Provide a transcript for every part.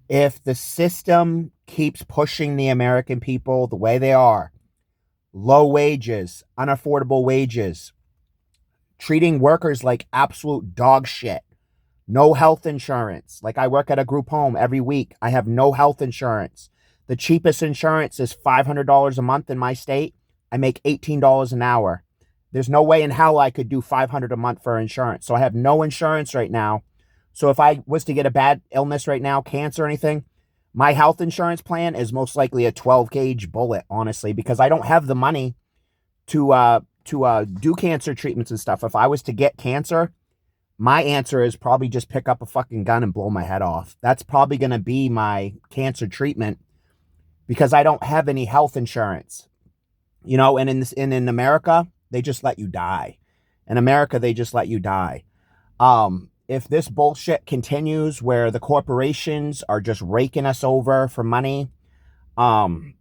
If the system keeps pushing the American people the way they are, low wages, unaffordable wages, treating workers like absolute dog shit, no health insurance. Like I work at a group home every week. I have no health insurance. The cheapest insurance is $500 a month in my state. I make $18 an hour. There's no way in hell I could do $500 a month for insurance. So I have no insurance right now. So if I was to get a bad illness right now, cancer or anything, my health insurance plan is most likely a 12 gauge bullet, honestly, because I don't have the money to do cancer treatments and stuff. If I was to get cancer, my answer is probably just pick up a fucking gun and blow my head off. That's probably going to be my cancer treatment because I don't have any health insurance. You know, and in America, they just let you die. In America, they just let you die. If this bullshit continues where the corporations are just raking us over for money, um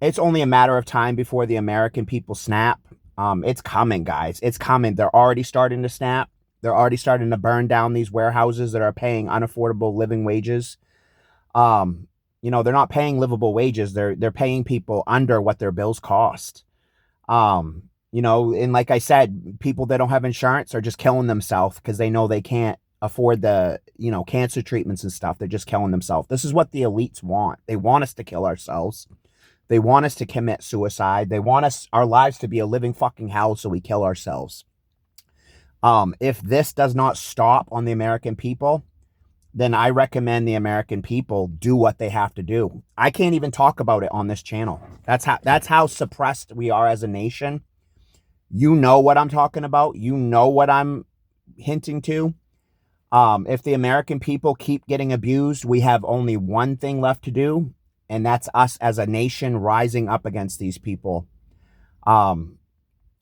it's only a matter of time before the American people snap. It's coming, guys. It's coming. They're already starting to snap. They're already starting to burn down these warehouses that are paying unaffordable living wages. Um, they're not paying livable wages. They're paying people under what their bills cost. And like I said, people that don't have insurance are just killing themselves because they know they can't afford the, cancer treatments and stuff. They're just killing themselves. This is what the elites want. They want us to kill ourselves. They want us to commit suicide. They want our lives to be a living fucking hell so we kill ourselves. If this does not stop on the American people, then I recommend the American people do what they have to do. I can't even talk about it on this channel. That's how suppressed we are as a nation. You know what I'm talking about. You know what I'm hinting to. If the American people keep getting abused, we have only one thing left to do, and that's us as a nation rising up against these people.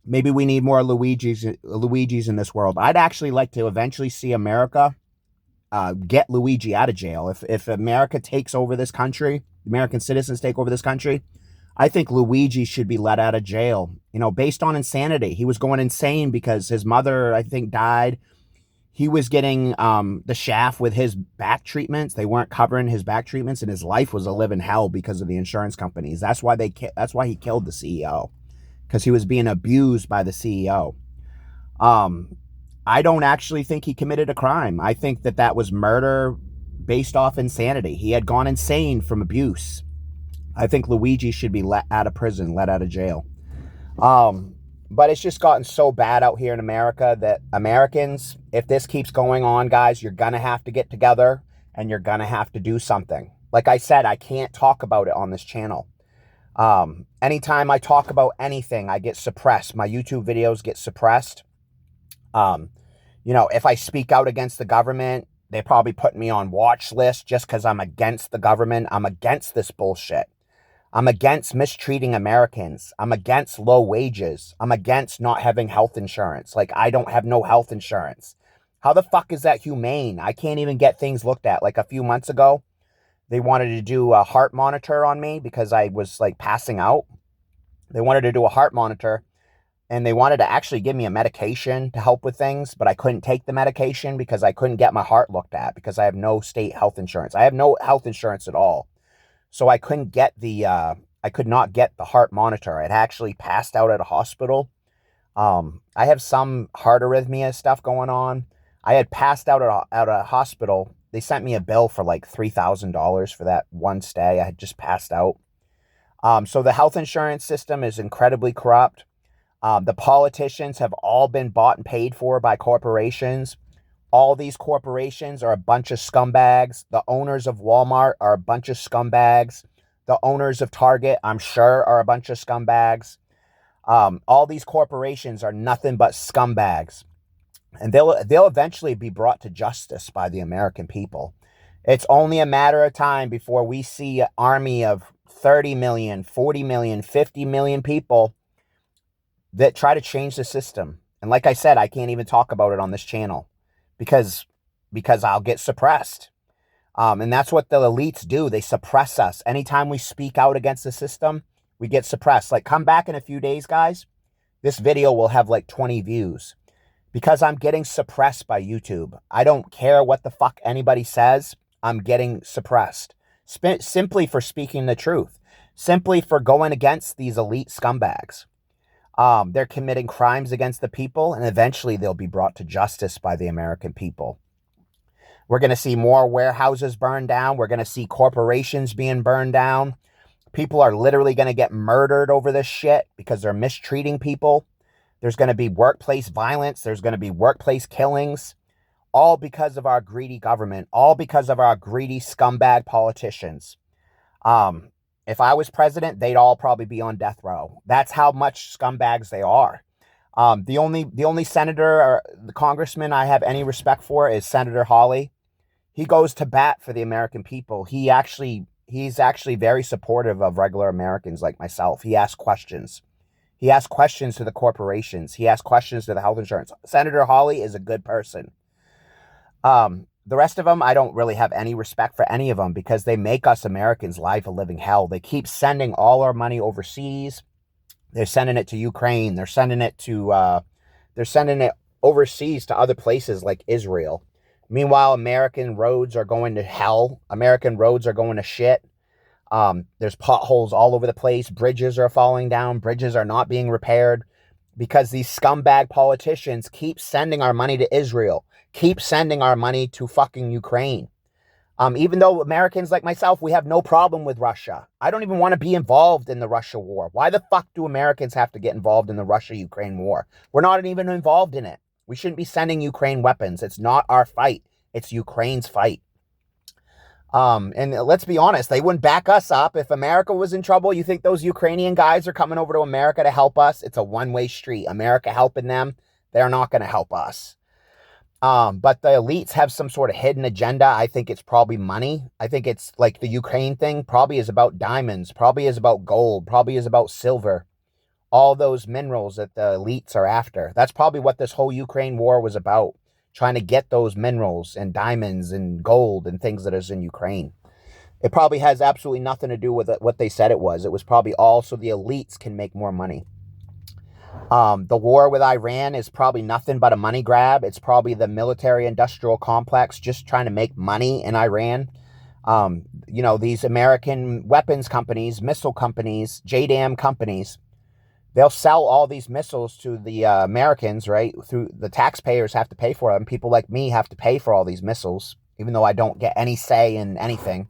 Maybe we need more Luigi's in this world. I'd actually like to eventually see America get Luigi out of jail. If America takes over this country, American citizens take over this country, I think Luigi should be let out of jail. Based on insanity. He was going insane because his mother, I think, died. He was getting the shaft with his back treatments. They weren't covering his back treatments, and his life was a living hell because of the insurance companies. That's why he killed the CEO, because he was being abused by the CEO. I don't actually think he committed a crime. I think that was murder based off insanity. He had gone insane from abuse. I think Luigi should be let out of prison, let out of jail. But it's just gotten so bad out here in America that Americans, if this keeps going on, guys, you're going to have to get together and you're going to have to do something. Like I said, I can't talk about it on this channel. Anytime I talk about anything, I get suppressed. My YouTube videos get suppressed. If I speak out against the government, they probably put me on watch list just because I'm against the government. I'm against this bullshit. I'm against mistreating Americans. I'm against low wages. I'm against not having health insurance. Like, I don't have no health insurance. How the fuck is that humane? I can't even get things looked at. Like a few months ago, they wanted to do a heart monitor on me because I was like passing out. They wanted to do a heart monitor and they wanted to actually give me a medication to help with things, but I couldn't take the medication because I couldn't get my heart looked at because I have no state health insurance. I have no health insurance at all. So I couldn't get I could not get the heart monitor. It actually passed out at a hospital. I have some heart arrhythmia stuff going on. I had passed out at a hospital. They sent me a bill for like $3,000 for that one stay. I had just passed out. So the health insurance system is incredibly corrupt. The politicians have all been bought and paid for by corporations. All these corporations are a bunch of scumbags. The owners of Walmart are a bunch of scumbags. The owners of Target, I'm sure, are a bunch of scumbags. All these corporations are nothing but scumbags. And they'll eventually be brought to justice by the American people. It's only a matter of time before we see an army of 30 million, 40 million, 50 million people that try to change the system. And like I said, I can't even talk about it on this channel because I'll get suppressed. And that's what the elites do. They suppress us. Anytime we speak out against the system, we get suppressed. Like, come back in a few days, guys. This video will have like 20 views because I'm getting suppressed by YouTube. I don't care what the fuck anybody says. I'm getting suppressed. simply for speaking the truth, simply for going against these elite scumbags. They're committing crimes against the people, and eventually they'll be brought to justice by the American people. We're going to see more warehouses burned down. We're going to see corporations being burned down. People are literally going to get murdered over this shit because they're mistreating people. There's going to be workplace violence. There's going to be workplace killings, all because of our greedy government, all because of our greedy scumbag politicians. If I was president, they'd all probably be on death row. That's how much scumbags they are. The only senator or the congressman I have any respect for is Senator Hawley. He goes to bat for the American people. He's actually very supportive of regular Americans like myself. He asks questions. He asks questions to the corporations. He asks questions to the health insurance. Senator Hawley is a good person. The rest of them, I don't really have any respect for any of them because they make us Americans life a living hell. They keep sending all our money overseas. They're sending it to Ukraine. They're sending it overseas to other places like Israel. Meanwhile, American roads are going to hell. American roads are going to shit. There's potholes all over the place. Bridges are falling down. Bridges are not being repaired because these scumbag politicians keep sending our money to Israel, keep sending our money to fucking Ukraine. Even though Americans like myself, we have no problem with Russia. I don't even want to be involved in the Russia war. Why the fuck do Americans have to get involved in the Russia-Ukraine war? We're not even involved in it. We shouldn't be sending Ukraine weapons. It's not our fight. It's Ukraine's fight. And let's be honest, they wouldn't back us up. If America was in trouble, you think those Ukrainian guys are coming over to America to help us? It's a one-way street. America helping them, they're not going to help us. But the elites have some sort of hidden agenda. I think it's probably money. I think it's like the Ukraine thing probably is about diamonds, probably is about gold, probably is about silver. All those minerals that the elites are after. That's probably what this whole Ukraine war was about. Trying to get those minerals and diamonds and gold and things that is in Ukraine. It probably has absolutely nothing to do with what they said it was. It was probably all so the elites can make more money. The war with Iran is probably nothing but a money grab. It's probably the military-industrial complex just trying to make money in Iran. These American weapons companies, missile companies, JDAM companies, they'll sell all these missiles to the Americans, right? Through the taxpayers have to pay for them. People like me have to pay for all these missiles, even though I don't get any say in anything.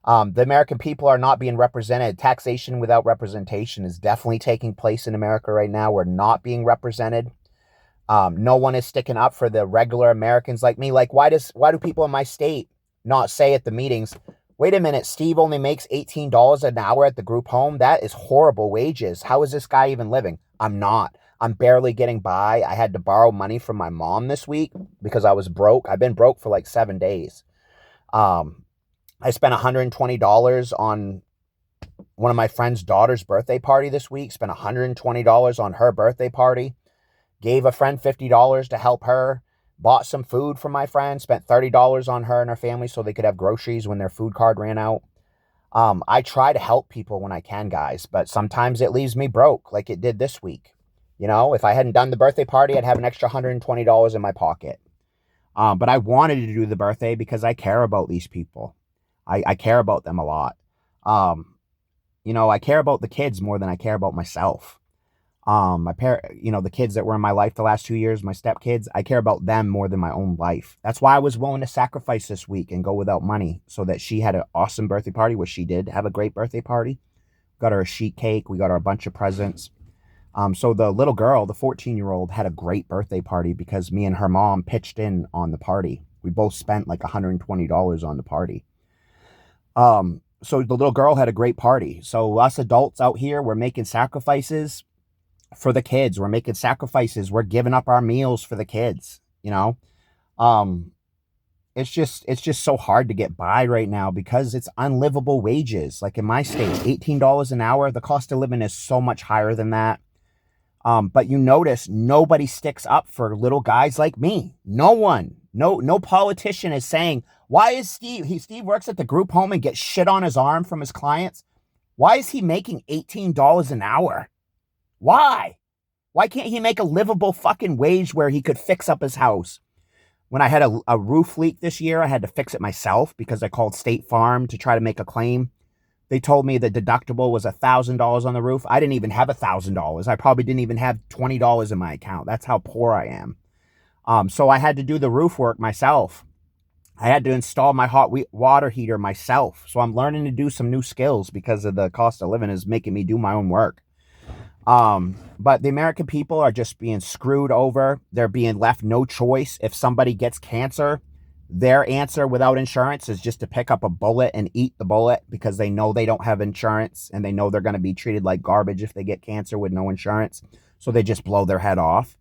The American people are not being represented. Taxation without representation is definitely taking place in America right now. We're not being represented. No one is sticking up for the regular Americans like me. Like, why do people in my state not say at the meetings, wait a minute, Steve only makes $18 an hour at the group home? That is horrible wages. How is this guy even living? I'm not. I'm barely getting by. I had to borrow money from my mom this week because I was broke. I've been broke for like 7 days. I spent $120 on one of my friend's daughter's birthday party this week. Spent $120 on her birthday party. Gave a friend $50 to help her. Bought some food for my friend. Spent $30 on her and her family so they could have groceries when their food card ran out. I try to help people when I can, guys, but sometimes it leaves me broke like it did this week. If I hadn't done the birthday party, I'd have an extra $120 in my pocket. But I wanted to do the birthday because I care about these people. I care about them a lot. I care about the kids more than I care about myself. The kids that were in my life the last 2 years, my stepkids, I care about them more than my own life. That's why I was willing to sacrifice this week and go without money so that she had an awesome birthday party, which she did have a great birthday party. Got her a sheet cake. We got her a bunch of presents. So the little girl, the 14-year-old, had a great birthday party because me and her mom pitched in on the party. We both spent like $120 on the party. So the little girl had a great party. So us adults out here, we're making sacrifices for the kids. We're making sacrifices. We're giving up our meals for the kids, It's just so hard to get by right now because it's unlivable wages. Like in my state, $18 an hour, the cost of living is so much higher than that. But you notice nobody sticks up for little guys like me. No one, no politician is saying, why is Steve works at the group home and gets shit on his arm from his clients. Why is he making $18 an hour? Why? Why can't he make a livable fucking wage where he could fix up his house? When I had a roof leak this year, I had to fix it myself because I called State Farm to try to make a claim. They told me the deductible was $1,000 on the roof. I didn't even have $1,000. I probably didn't even have $20 in my account. That's how poor I am. So I had to do the roof work myself. I had to install my hot water heater myself. So I'm learning to do some new skills because of the cost of living is making me do my own work. But the American people are just being screwed over. They're being left no choice. If somebody gets cancer, their answer without insurance is just to pick up a bullet and eat the bullet because they know they don't have insurance and they know they're going to be treated like garbage if they get cancer with no insurance. So they just blow their head off.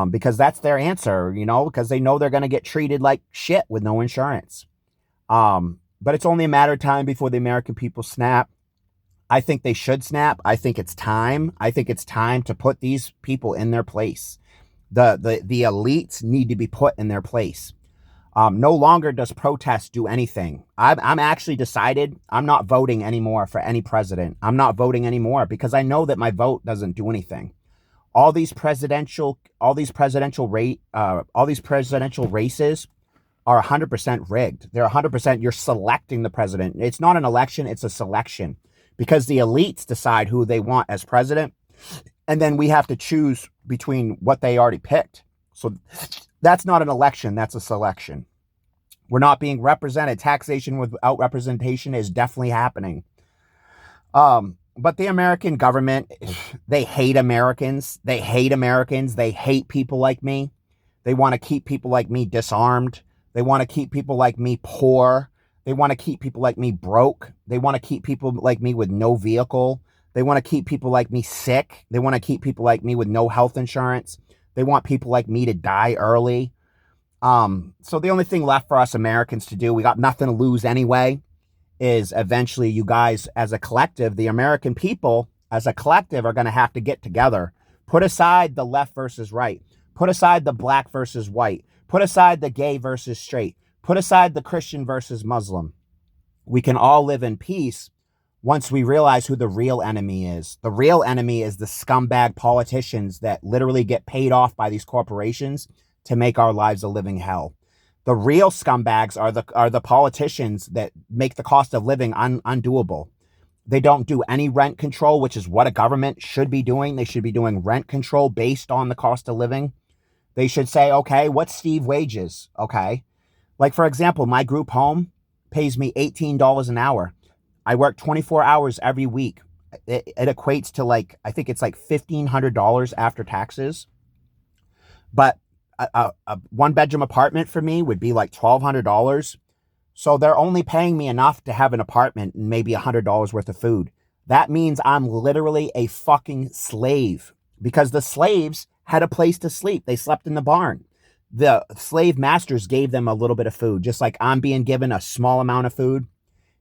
Because that's their answer, because they know they're going to get treated like shit with no insurance. But it's only a matter of time before the American people snap. I think they should snap. I think it's time. I think it's time to put these people in their place. The elites need to be put in their place. No longer does protest do anything. I'm actually decided I'm not voting anymore for any president. I'm not voting anymore because I know that my vote doesn't do anything. All these presidential races are 100% rigged. They're 100%, you're selecting the president. It's not an election, it's a selection. Because the elites decide who they want as president, and then we have to choose between what they already picked. So that's not an election, that's a selection. We're not being represented. Taxation without representation is definitely happening. But the American government, they hate Americans. They hate Americans. They hate people like me. They want to keep people like me disarmed. They want to keep people like me poor. They want to keep people like me broke. They want to keep people like me with no vehicle. They want to keep people like me sick. They want to keep people like me with no health insurance. They want people like me to die early. So the only thing left for us Americans to do, we got nothing to lose anyway, is eventually you guys as a collective, the American people as a collective are going to have to get together. Put aside the left versus right. Put aside the black versus white. Put aside the gay versus straight. Put aside the Christian versus Muslim. We can all live in peace once we realize who the real enemy is. The real enemy is the scumbag politicians that literally get paid off by these corporations to make our lives a living hell. The real scumbags are the politicians that make the cost of living undoable. They don't do any rent control, which is what a government should be doing. They should be doing rent control based on the cost of living. They should say, okay, what's Steve wages? Okay. Like, for example, my group home pays me $18 an hour. I work 24 hours every week. It equates to I think it's like $1,500 after taxes. But a one-bedroom apartment for me would be like $1,200. So they're only paying me enough to have an apartment and maybe $100 worth of food. That means I'm literally a fucking slave because the slaves had a place to sleep. They slept in the barn. The slave masters gave them a little bit of food, just like I'm being given a small amount of food.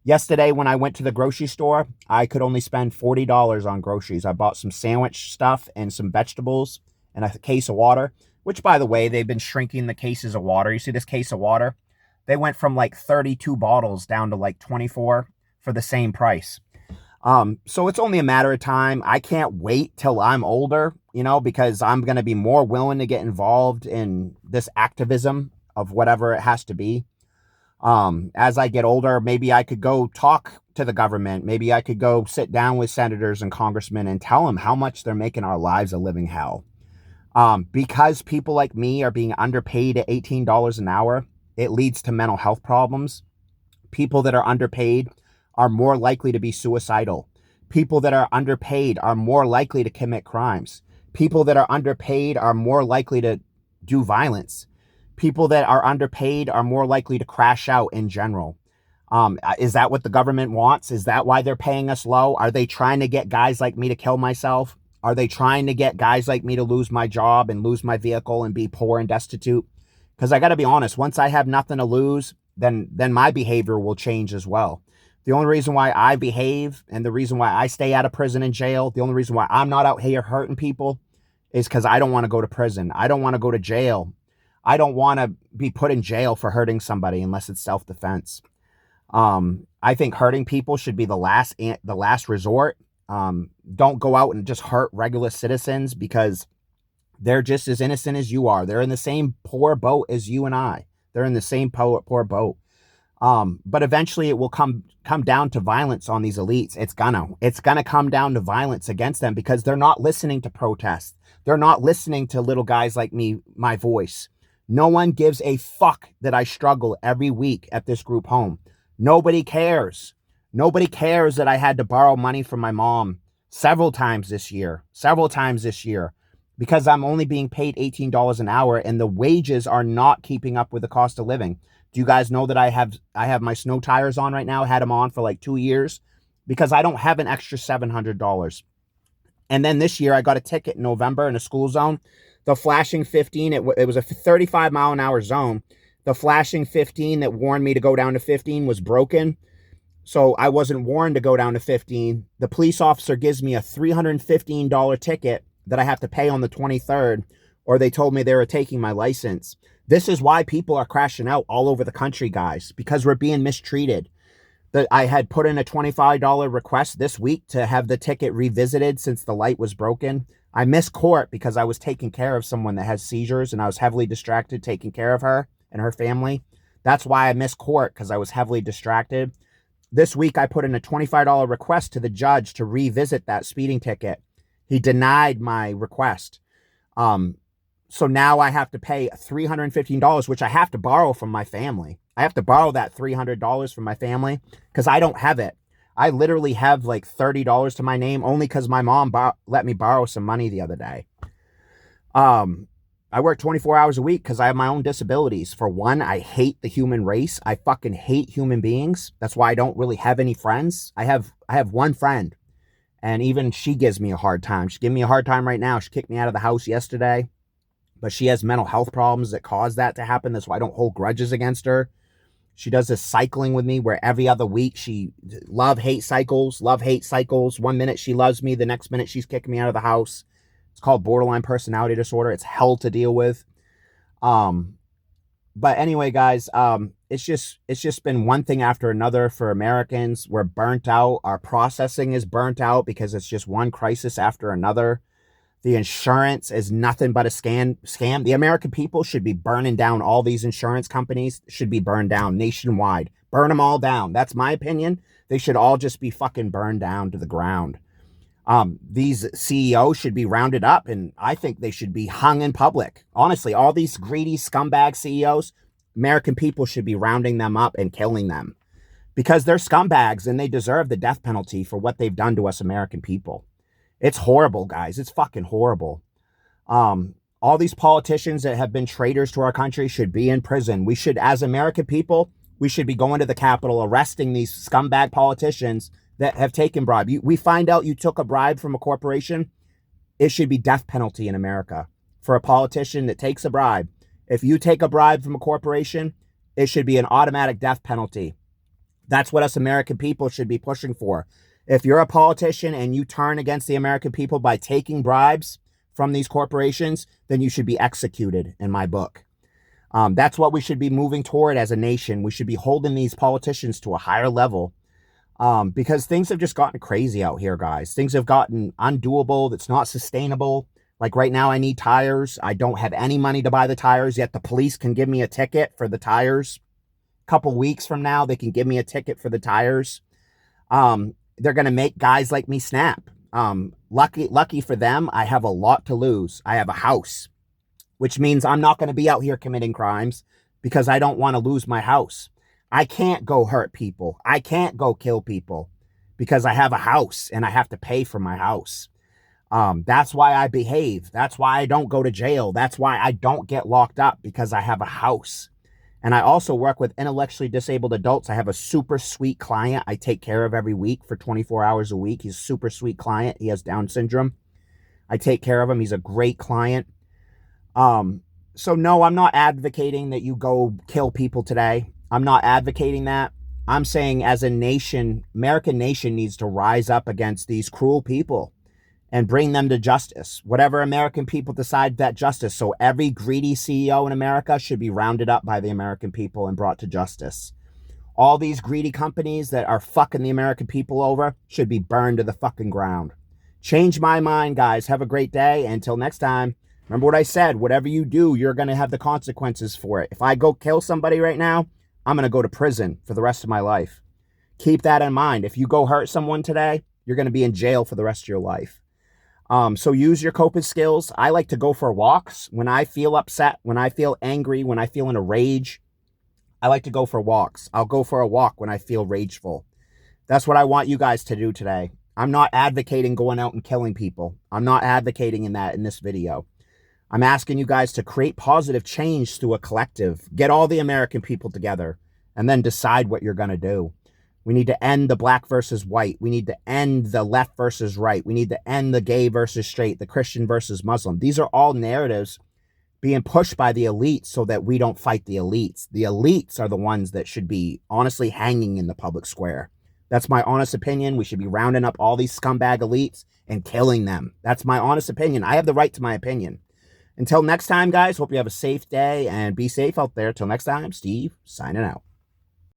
Yesterday, when I went to the grocery store, I could only spend $40 on groceries. I bought some sandwich stuff and some vegetables and a case of water, which, by the way, they've been shrinking the cases of water. You see this case of water? They went from 32 bottles down to 24 for the same price. So it's only a matter of time. I can't wait till I'm older, because I'm going to be more willing to get involved in this activism of whatever it has to be. As I get older, maybe I could go talk to the government. Maybe I could go sit down with senators and congressmen and tell them how much they're making our lives a living hell. Because people like me are being underpaid at $18 an hour, it leads to mental health problems. People that are underpaid are more likely to be suicidal. People that are underpaid are more likely to commit crimes. People that are underpaid are more likely to do violence. People that are underpaid are more likely to crash out in general. Is that what the government wants? Is that why they're paying us low? Are they trying to get guys like me to kill myself? Are they trying to get guys like me to lose my job and lose my vehicle and be poor and destitute? Because I got to be honest, once I have nothing to lose, then my behavior will change as well. The only reason why I behave and the reason why I stay out of prison and jail, the only reason why I'm not out here hurting people is because I don't want to go to prison. I don't want to go to jail. I don't want to be put in jail for hurting somebody unless it's self-defense. I think hurting people should be the last resort. Don't go out and just hurt regular citizens because They're just as innocent as you are. They're in the same poor boat as you and I. They're in the same poor boat. But eventually it will come down to violence on these elites. It's gonna come down to violence against them because they're not listening to protests. They're not listening to little guys like me, my voice. No one gives a fuck that I struggle every week at this group home. Nobody cares. Nobody cares that I had to borrow money from my mom several times this year, because I'm only being paid $18 an hour and the wages are not keeping up with the cost of living. Do you guys know that I have my snow tires on right now? Had them on for like 2 years because I don't have an extra $700. And then this year I got a ticket in November in a school zone. The flashing 15, it was a 35-mile-an-hour zone. The flashing 15 that warned me to go down to 15 was broken. So I wasn't warned to go down to 15. The police officer gives me a $315 ticket that I have to pay on the 23rd, or they told me they were taking my license. This is why people are crashing out all over the country, guys, because we're being mistreated. I had put in a $25 request this week to have the ticket revisited since the light was broken. I missed court because I was taking care of someone that has seizures and I was heavily distracted taking care of her and her family. That's why I missed court, because I was heavily distracted. This week, I put in a $25 request to the judge to revisit that speeding ticket. He denied my request. So now I have to pay $315, which I have to borrow from my family. I have to borrow that $300 from my family because I don't have it. I literally have like $30 to my name only because my mom let me borrow some money the other day. I work 24 hours a week because I have my own disabilities. For one, I hate the human race. I fucking hate human beings. That's why I don't really have any friends. I have one friend, and even she gives me a hard time. She's giving me a hard time right now. She kicked me out of the house yesterday, but she has mental health problems that cause that to happen. That's why I don't hold grudges against her. She does this cycling with me where every other week she love-hate cycles. 1 minute she loves me, the next minute she's kicking me out of the house. It's called borderline personality disorder. It's hell to deal with. But anyway, guys, it's just been one thing after another for Americans. We're burnt out. Our processing is burnt out because it's just one crisis after another. The insurance is nothing but a scam. The American people should be burning down all these insurance companies, should be burned down nationwide. Burn them all down. That's my opinion. They should all just be fucking burned down to the ground. These CEOs should be rounded up, and I think they should be hung in public. Honestly, all these greedy scumbag CEOs, American people should be rounding them up and killing them because they're scumbags and they deserve the death penalty for what they've done to us American people. It's horrible, guys. It's fucking horrible. All these politicians that have been traitors to our country should be in prison. We should, as American people, we should be going to the Capitol, arresting these scumbag politicians that have taken bribe. We find out you took a bribe from a corporation, it should be death penalty in America for a politician that takes a bribe. If you take a bribe from a corporation, it should be an automatic death penalty. That's what us American people should be pushing for. If you're a politician and you turn against the American people by taking bribes from these corporations, then you should be executed in my book. That's what we should be moving toward as a nation. We should be holding these politicians to a higher level. Because things have just gotten crazy out here, guys. Things have gotten undoable. That's not sustainable. Like right now, I need tires. I don't have any money to buy the tires, yet the police can give me a ticket for the tires. A couple weeks from now, they can give me a ticket for the tires. They're going to make guys like me snap. Lucky for them, I have a lot to lose. I have a house, which means I'm not going to be out here committing crimes because I don't want to lose my house. I can't go hurt people. I can't go kill people because I have a house and I have to pay for my house. That's why I behave. That's why I don't go to jail. That's why I don't get locked up, because I have a house. And I also work with intellectually disabled adults. I have a super sweet client I take care of every week for 24 hours a week. He's a super sweet client. He has Down syndrome. I take care of him. He's a great client. So no, I'm not advocating that you go kill people today. I'm not advocating that. I'm saying as a nation, American nation needs to rise up against these cruel people and bring them to justice. Whatever American people decide that justice. So every greedy CEO in America should be rounded up by the American people and brought to justice. All these greedy companies that are fucking the American people over should be burned to the fucking ground. Change my mind, guys. Have a great day. Until next time. Remember what I said, whatever you do, you're going to have the consequences for it. If I go kill somebody right now, I'm going to go to prison for the rest of my life. Keep that in mind. If you go hurt someone today, you're going to be in jail for the rest of your life. So use your coping skills. I like to go for walks when I feel upset, when I feel angry, when I feel in a rage. I like to go for walks. I'll go for a walk when I feel rageful. That's what I want you guys to do today. I'm not advocating going out and killing people. I'm not advocating in that in this video. I'm asking you guys to create positive change through a collective. Get all the American people together and then decide what you're going to do. We need to end the black versus white. We need to end the left versus right. We need to end the gay versus straight, the Christian versus Muslim. These are all narratives being pushed by the elites so that we don't fight the elites. The elites are the ones that should be honestly hanging in the public square. That's my honest opinion. We should be rounding up all these scumbag elites and killing them. That's my honest opinion. I have the right to my opinion. Until next time, guys, hope you have a safe day and be safe out there. Till next time, Steve, signing out.